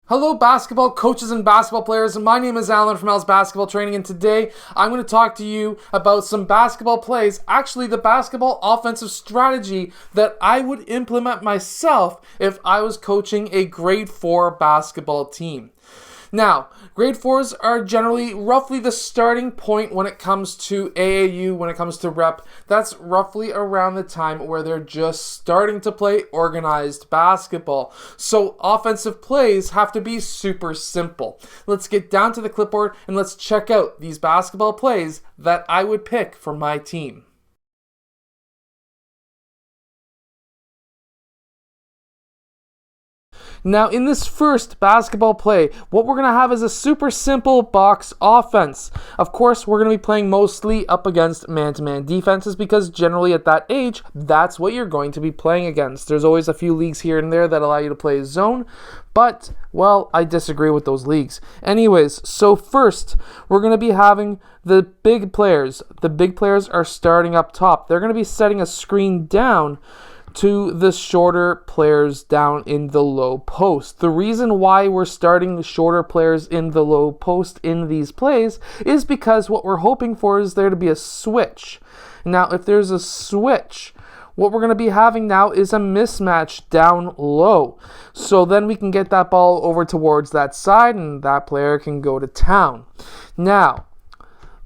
Hello basketball coaches and basketball players, my name is Alan from Al's Basketball Training, and today I'm going to talk to you about some basketball plays, actually the basketball offensive strategy that I would implement myself if I was coaching a grade 4 basketball team. Now, grade 4s are generally roughly the starting point when it comes to AAU, when it comes to rep. That's roughly around the time where they're just starting to play organized basketball. So offensive plays have to be super simple. Let's get down to the clipboard and let's check out these basketball plays that I would pick for my team. Now, in this first basketball play, what we're going to have is a super simple box offense. Of course, we're going to be playing mostly up against man-to-man defenses because generally at that age, that's what you're going to be playing against. There's always a few leagues here and there that allow you to play zone, but, well, I disagree with those leagues. Anyways, so first, we're going to be having the big players. The big players are starting up top. They're going to be setting a screen down to the shorter players down in the low post. The reason why we're starting the shorter players in the low post in these plays is because what we're hoping for is there to be a switch. Now, if there's a switch, what we're going to be having now is a mismatch down low. So then we can get that ball over towards that side and that player can go to town. Now,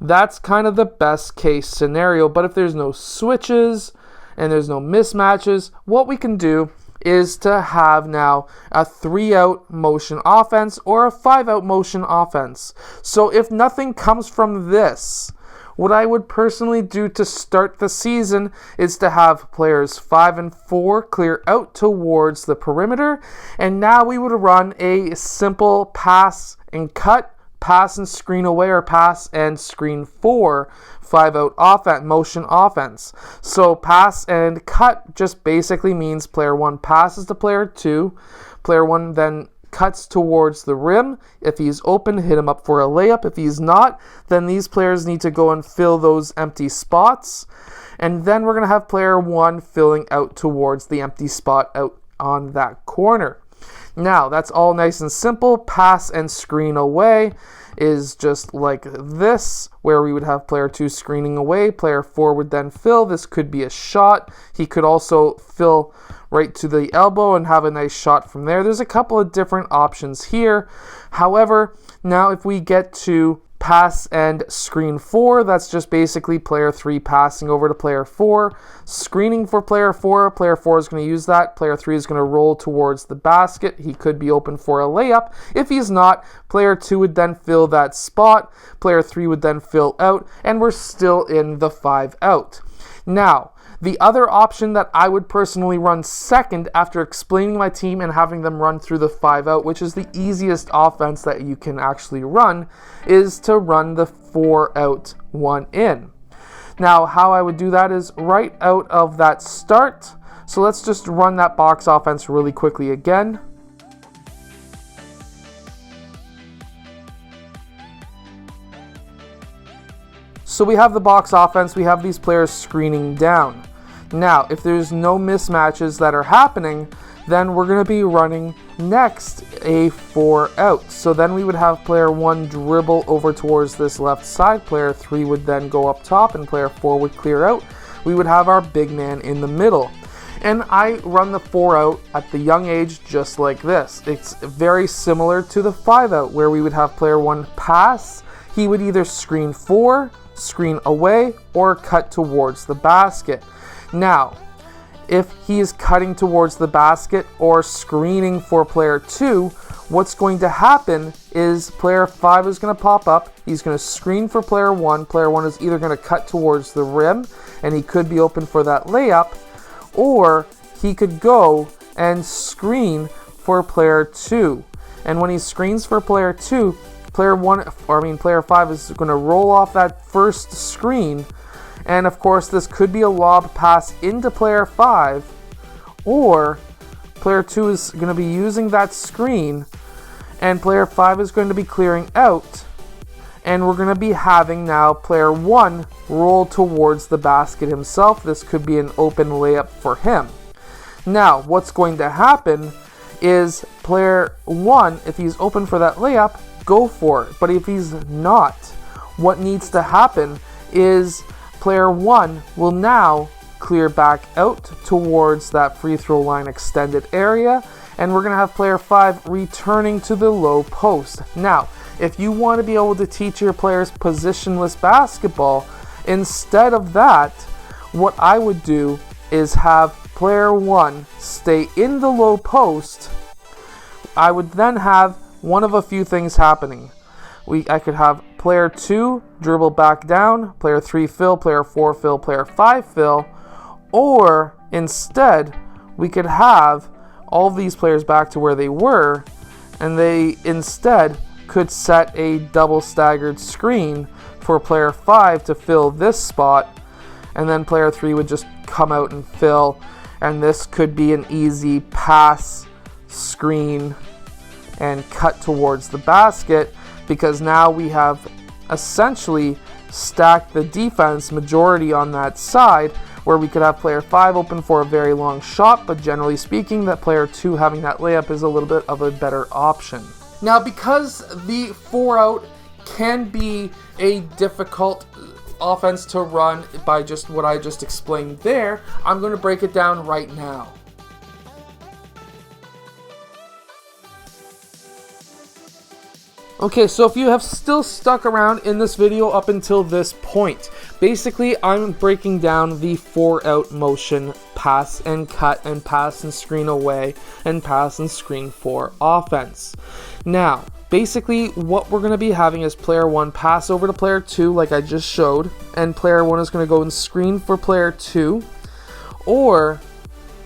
that's kind of the best case scenario, but if there's no switches and there's no mismatches, what we can do is to have now a 3-out motion offense or a 5-out motion offense. So if nothing comes from this, what I would personally do to start the season is to have players 5 and 4 clear out towards the perimeter, and now we would run a simple pass and cut, pass and screen away, or pass and screen 4 5-out offense, motion offense. So pass and cut just basically means player 1 passes to player 2. Player 1 then cuts towards the rim. If he's open, hit him up for a layup. If he's not, then these players need to go and fill those empty spots. And then we're going to have player 1 filling out towards the empty spot out on that corner. Now, that's all nice and simple. Pass and screen away is just like this, where we would have player 2 screening away. Player 4 would then fill. This could be a shot. He could also fill right to the elbow and have a nice shot from there. There's a couple of different options here. However, now if we get to pass and screen 4, that's just basically player 3 passing over to player 4, screening for player 4. Player 4 is going to use that. Player 3 is going to roll towards the basket. He could be open for a layup. If he's not, player 2 would then fill that spot. Player 3 would then fill out, and we're still in the 5-out. Now, the other option that I would personally run second after explaining my team and having them run through the 5-out, which is the easiest offense that you can actually run, is to run the 4-out 1-in. Now, how I would do that is right out of that start. So let's just run that box offense really quickly again. So we have the box offense, we have these players screening down. Now, if there's no mismatches that are happening, then we're going to be running next a 4-out. So then we would have player 1 dribble over towards this left side. Player 3 would then go up top and player 4 would clear out. We would have our big man in the middle. And I run the 4-out at the young age just like this. It's very similar to the 5-out where we would have player 1 pass. He would either screen 4, screen away, or cut towards the basket. Now, if he is cutting towards the basket or screening for player 2, what's going to happen is player 5 is going to pop up. He's going to screen for player 1. Player 1 is either going to cut towards the rim, and he could be open for that layup, or he could go and screen for player 2. And when he screens for player 2, player 5 is going to roll off that first screen. And of course, this could be a lob pass into player 5, or player 2 is going to be using that screen, and player 5 is going to be clearing out, and we're going to be having now player 1 roll towards the basket himself. This could be an open layup for him. Now, what's going to happen is player 1, if he's open for that layup, go for it. But if he's not, what needs to happen is player 1 will now clear back out towards that free throw line extended area, and we're going to have player 5 returning to the low post. Now, if you want to be able to teach your players positionless basketball, instead of that, what I would do is have player 1 stay in the low post. I would then have one of a few things happening. I could have player 2 dribble back down, player 3 fill, player 4 fill, player 5 fill, or instead we could have all of these players back to where they were, and they instead could set a double staggered screen for player 5 to fill this spot, and then player 3 would just come out and fill, and this could be an easy pass, screen, and cut towards the basket, because now we have essentially stacked the defense majority on that side, where we could have player 5 open for a very long shot, but generally speaking, that player 2 having that layup is a little bit of a better option. Now, because the 4-out can be a difficult offense to run by just what I just explained there, I'm going to break it down right now. Okay, so if you have still stuck around in this video up until this point, basically I'm breaking down the 4-out motion pass and cut and pass and screen away and pass and screen for offense. Now, basically what we're going to be having is player 1 pass over to player 2 like I just showed, and player 1 is going to go and screen for player 2, or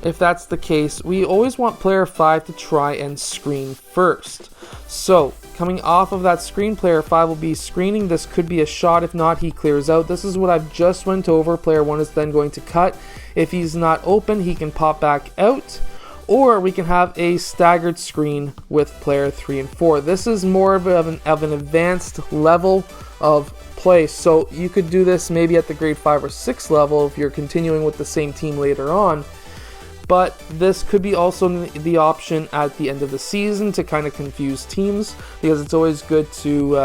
if that's the case, we always want player 5 to try and screen first. So, coming off of that screen, player 5 will be screening. This could be a shot. If not, he clears out. This is what I've just went over. Player 1 is then going to cut. If he's not open, he can pop back out. Or we can have a staggered screen with player 3 and 4. This is more of an advanced level of play. So you could do this maybe at the grade 5 or 6 level if you're continuing with the same team later on. But this could be also the option at the end of the season to kind of confuse teams, because it's always good to,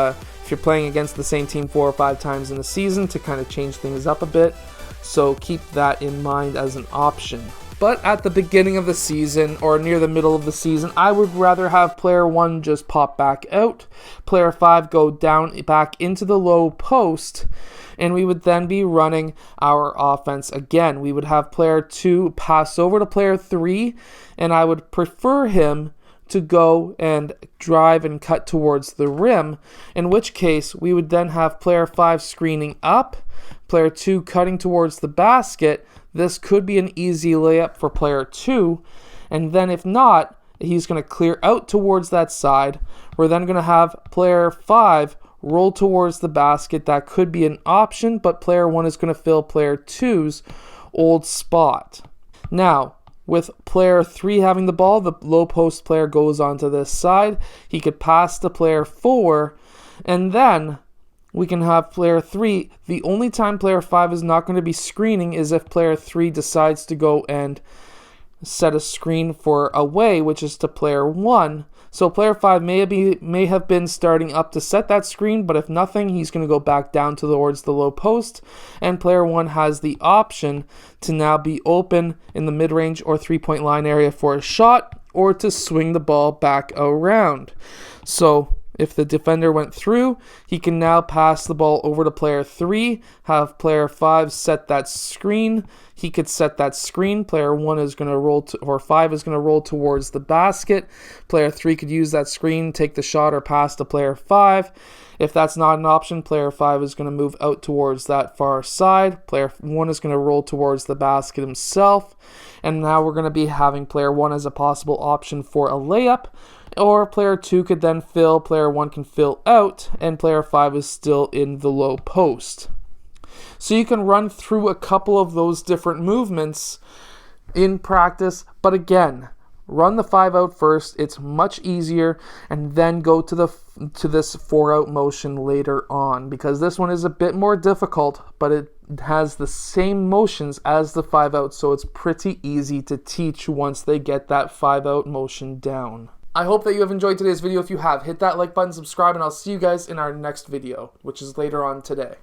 if you're playing against the same team 4 or 5 times in a season, to kind of change things up a bit. So keep that in mind as an option. But at the beginning of the season or near the middle of the season, I would rather have player 1 just pop back out, player 5 go down back into the low post, and we would then be running our offense again. We would have player 2 pass over to player 3, and I would prefer him to go and drive and cut towards the rim, in which case we would then have player 5 screening up, player 2 cutting towards the basket. This could be an easy layup for player 2, and then if not, he's going to clear out towards that side. We're then going to have player 5 roll towards the basket. That could be an option, but player 1 is going to fill player 2's old spot. Now, with player 3 having the ball, the low post player goes onto this side. He could pass to player 4, and then we can have player 3. The only time player 5 is not going to be screening is if player 3 decides to go and set a screen for away, which is to player 1. So player 5 may have been starting up to set that screen, but if nothing, he's going to go back down towards the low post, and player 1 has the option to now be open in the mid-range or three-point line area for a shot, or to swing the ball back around. So if the defender went through, he can now pass the ball over to player 3, have player 5 set that screen. He could set that screen. Player 1 is going to roll, or 5 is going to roll towards the basket. Player 3 could use that screen, take the shot, or pass to player 5. If that's not an option, player 5 is going to move out towards that far side. Player 1 is going to roll towards the basket himself. And now we're going to be having player 1 as a possible option for a layup. Or player 2 could then fill, player 1 can fill out, and player 5 is still in the low post. So you can run through a couple of those different movements in practice, but again, run the 5 out first. It's much easier, and then go to this 4 out motion later on, because this one is a bit more difficult, but it has the same motions as the 5 out, so it's pretty easy to teach once they get that 5 out motion down. I hope that you have enjoyed today's video. If you have, hit that like button, subscribe, and I'll see you guys in our next video, which is later on today.